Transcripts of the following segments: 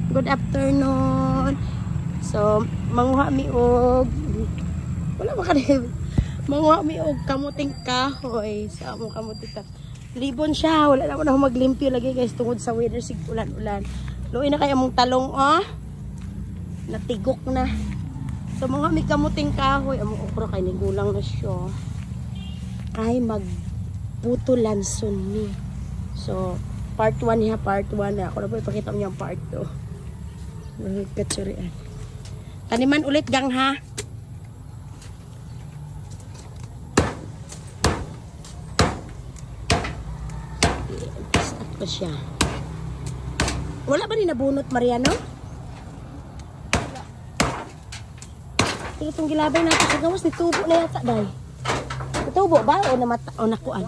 Good afternoon. So, manguha mi og wala ba kanil. Manguha mi og kamuting kahoy sa among kamuting kahoy. Libon siya, wala na ako maglimpyo lagi guys tungod sa weather sig ulan-ulan. Luoy na kay among talong natigok na. So manguha mi kamuting kahoy, among okra kay nigulang na siya. Ay magputulan sun mi. So part 1 niya, part 1 na. Ako na po ipakita mo niya ang part 2. Katsurian. Taniman ulit gang ha. At ko siya. Wala ba ni nabunot Mariano? Wala. Ito itong gilabay natin sa gawas ni tubo na yata day. Tubo ba o namata o nakuan?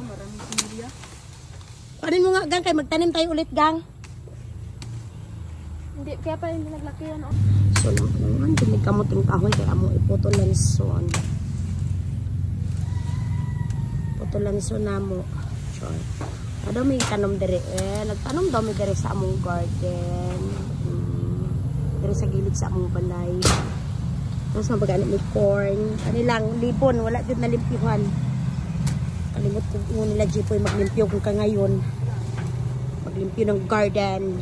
Panin mo nga gang kay magtanim tayo ulit gang. Hindi, kaya pa hindi naglaki yan. So, naman, dinig kamuting kahoy kaya mo iputulan son. Putulan son na mo. Sure. Ano may tanom dire nagtanom daw may dire sa among garden. Dire sa gilid sa among balay. Tapos mabaganit may corn. Kanilang lipon, wala jud na limpyuhan. Kalimot ko nila jipoy maglimpyo kung ka ngayon. Maglimpyo ng garden.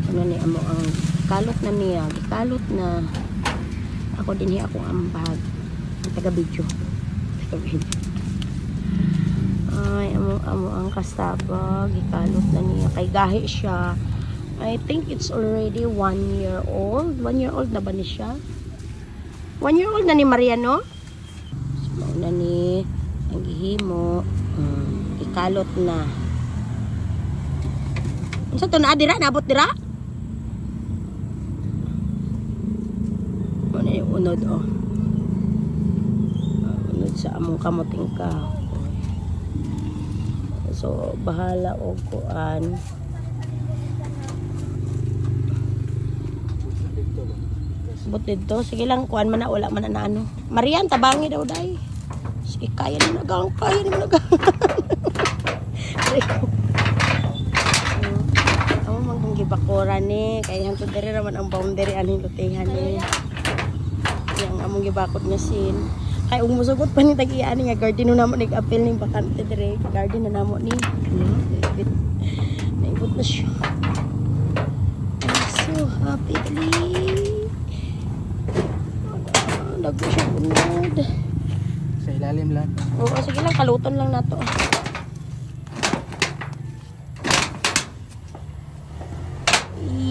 Ano ni amo ang kalot na niya, gikalot na. Ako din hi akong ambag. Ang taga-video. Ay, amo ang kasaba, gikalot na niya. Kay gahi siya. I think it's already 1 year old. 1 year old na ba ni siya? 1 year old na ni Mariano? So, na ni ang gihimo. Ikalot na. Unsa to na dira? Nabot dira? Unod unod sa among kamuting kahoy. So bahala og kuan. But dito sige lang kuan man na wala man na ano. Marian tabangi daw dai. Sige kaya ni nagang kaya ni nagang. Amo man kung gibakuran ni kay hantud diri raman ang boundary aning lutihan ni. Yang among gibakod nga sin kay umusugot pa ni tag-iani nga garden namo nag-appeal ning bakante dire garden na namo ni naibot na siya. I'm so happy nagpo siya unod sa ilalim lang. Oo sige lang kaluton lang nato.